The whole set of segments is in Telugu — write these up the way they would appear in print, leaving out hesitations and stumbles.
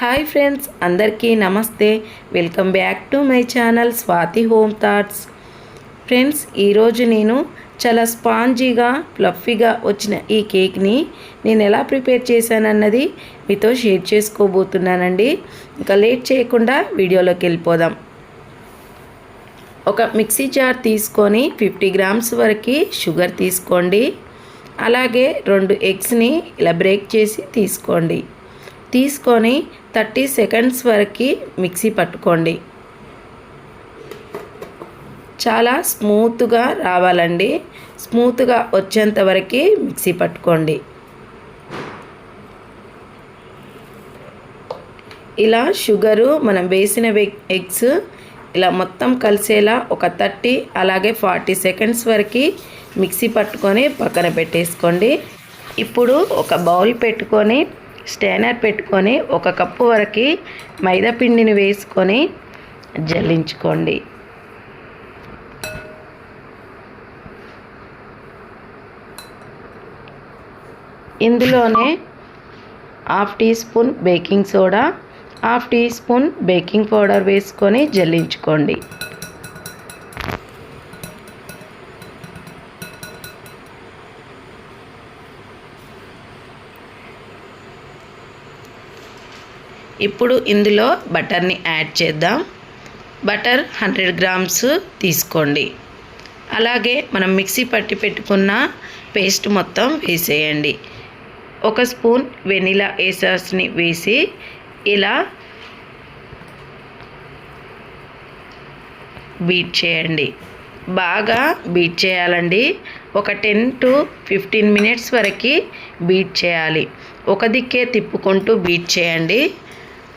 హాయ్ ఫ్రెండ్స్, అందరికీ నమస్తే. Welcome back to my channel Swathi home thoughts. Friends, ఈరోజు నేను చాలా స్పాంజీగా ఫ్లఫీగా వచ్చిన ఈ కేక్ని నేను ఎలా ప్రిపేర్ చేశానన్నది మీతో షేర్ చేసుకోబోతున్నానండి. ఇంకా లేట్ చేయకుండా వీడియోలోకి వెళ్ళిపోదాం. ఒక మిక్సీ జార్ తీసుకొని 50 గ్రామ్స్ వరకు షుగర్ తీసుకోండి. అలాగే 2 ఎగ్స్ని ఇలా బ్రేక్ చేసి తీసుకోండి. తీసుకొని 30 సెకండ్స్ వరకు మిక్సీ పట్టుకోండి. చాలా స్మూత్గా రావాలండి. స్మూత్గా వచ్చేంత వరకు మిక్సీ పట్టుకోండి. ఇలా షుగరు మనం వేసిన ఎగ్స్ ఇలా మొత్తం కలిసేలా ఒక 30 అలాగే 40 సెకండ్స్ వరకు మిక్సీ పట్టుకొని పక్కన పెట్టేసుకోండి. ఇప్పుడు ఒక బౌల్ పెట్టుకొని స్టైనర్ పెట్టుకొని 1 కప్పు వరకు మైదా పిండిని వేసుకొని జల్లించుకోండి. ఇందులోనే 1/2 teaspoon baking soda, 1/2 teaspoon baking powder వేసుకొని జల్లించుకోండి. ఇప్పుడు ఇందులో బటర్ని యాడ్ చేద్దాం. బటర్ 100 గ్రామ్స్ తీసుకోండి. అలాగే మనం మిక్సీ పట్టి పెట్టుకున్న పేస్ట్ మొత్తం వేసేయండి. 1 స్పూన్ వెనిలా ఎసెన్స్ని వేసి ఇలా బీట్ చేయండి. బాగా బీట్ చేయాలండి. ఒక 10 to 15 మినిట్స్ వరకు బీట్ చేయాలి. ఒక దిక్కే తిప్పుకుంటూ బీట్ చేయండి.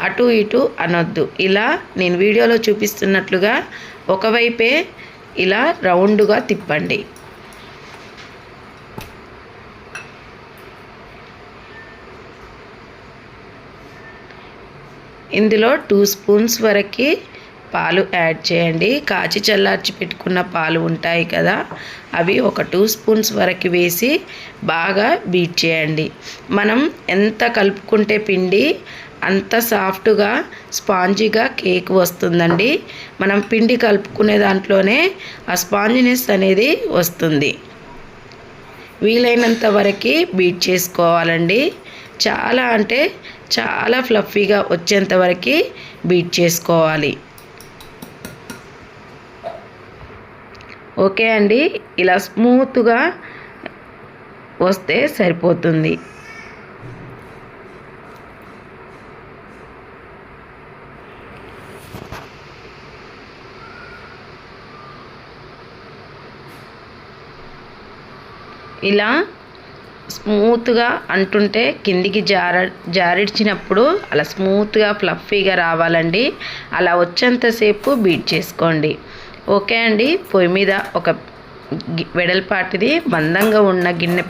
అటు ఇటు అనొద్దు. ఇలా నేను వీడియోలో చూపిస్తున్నట్లుగా ఒకవైపే ఇలా రౌండ్గా తిప్పండి. ఇందులో 2 స్పూన్స్ వరకు పాలు యాడ్ చేయండి. కాచి చల్లార్చి పెట్టుకున్న పాలు ఉంటాయి కదా, అవి ఒక 2 స్పూన్స్ వరకు వేసి బాగా బీట్ చేయండి. మనం ఎంత కలుపుకుంటే పిండి అంత సాఫ్ట్గా స్పాంజీగా కేక్ వస్తుందండి. మనం పిండి కలుపుకునే దాంట్లోనే ఆ స్పాంజినెస్ అనేది వస్తుంది. వీలైనంత వరకు బీట్ చేసుకోవాలండి. చాలా అంటే చాలా ఫ్లఫీగా వచ్చేంత వరకు బీట్ చేసుకోవాలి. ఓకే అండి, ఇలా స్మూత్గా వస్తే సరిపోతుంది. ఇలా స్మూత్గా అంటుంటే కిందికి జారిడ్చినప్పుడు అలా స్మూత్గా ఫ్లఫీగా రావాలండి. అలా వచ్చేంతసేపు బీట్ చేసుకోండి. ఓకే అండి, పొయ్యి మీద ఒక వెడల్పాటిది మందంగా ఉన్న గిన్నె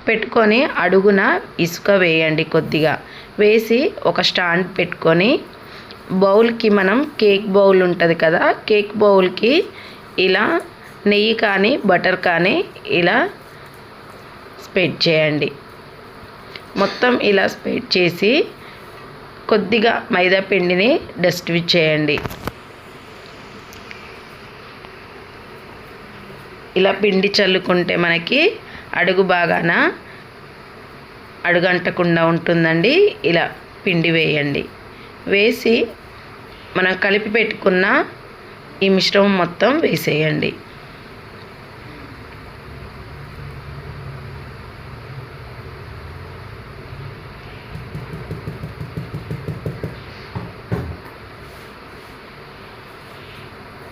పెట్టుకొని అడుగున ఇసుక వేయండి. కొద్దిగా వేసి ఒక స్టాండ్ పెట్టుకొని బౌల్కి మనం కేక్ బౌల్ ఉంటుంది కదా, కేక్ బౌల్కి ఇలా నెయ్యి కానీ బటర్ కానీ ఇలా స్ప్రెడ్ చేయండి. మొత్తం ఇలా స్ప్రెడ్ చేసి కొద్దిగా మైదా పిండిని డస్ట్ చేయండి. ఇలా పిండి చల్లుకుంటే మనకి అడుగు బాగాన అడుగంటకుండా ఉంటుందండి. ఇలా పిండి వేయండి. వేసి మనం కలిపి పెట్టుకున్న ఈ మిశ్రమం మొత్తం వేసేయండి.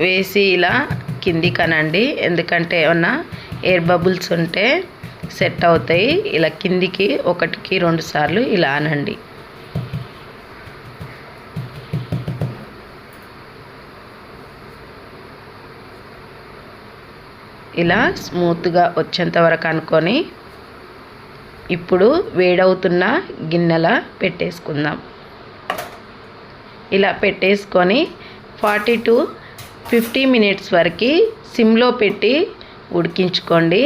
వేసి ఇలా కింది కనండి. ఎందుకంటే ఏమన్నా ఎయిర్ బబుల్స్ ఉంటే సెట్ అవుతాయి. ఇలా కిందికి 1కి 2 సార్లు ఇలా అనండి. ఇలా స్మూత్గా వచ్చేంత వరకు అనుకొని ఇప్పుడు వేడవుతున్న గిన్నెల పెట్టేసుకుందాం. ఇలా పెట్టేసుకొని 40 to 50 మినిట్స్ వరకు సిమ్లో పెట్టి ఉడికించుకోండి.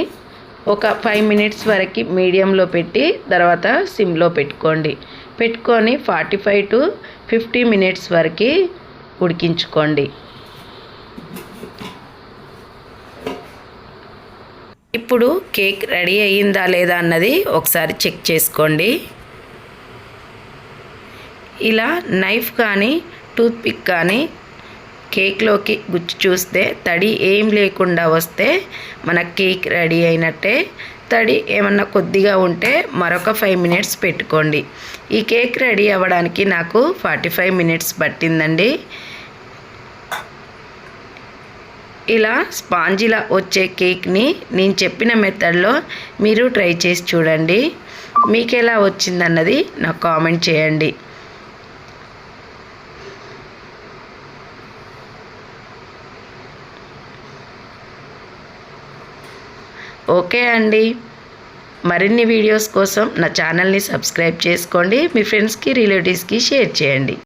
ఒక 5 మినిట్స్ వరకు మీడియంలో పెట్టి తర్వాత సిమ్లో పెట్టుకోండి. పెట్టుకొని 45 to 50 మినిట్స్ వరకు ఉడికించుకోండి. ఇప్పుడు కేక్ రెడీ అయ్యిందా లేదా అన్నది ఒకసారి చెక్ చేసుకోండి. ఇలా నైఫ్ కానీ టూత్పిక్ కానీ కేక్లోకి గుచ్చి చూస్తే తడి ఏం లేకుండా వస్తే మన కేక్ రెడీ అయినట్టే. తడి ఏమన్నా కొద్దిగా ఉంటే మరొక 5 మినిట్స్ పెట్టుకోండి. ఈ కేక్ రెడీ అవ్వడానికి నాకు 45 మినిట్స్ పట్టిందండి. ఇలా స్పాంజిలా వచ్చే కేక్ని నేను చెప్పిన మెథడ్లో మీరు ట్రై చేసి చూడండి. మీకు ఎలా వచ్చిందన్నది నాకు కామెంట్ చేయండి. ఓకే అండి. మరిన్ని వీడియోస్ కోసం నా ఛానల్ని సబ్స్క్రైబ్ చేసుకోండి. మీ ఫ్రెండ్స్కి రిలేటివ్స్కి షేర్ చేయండి.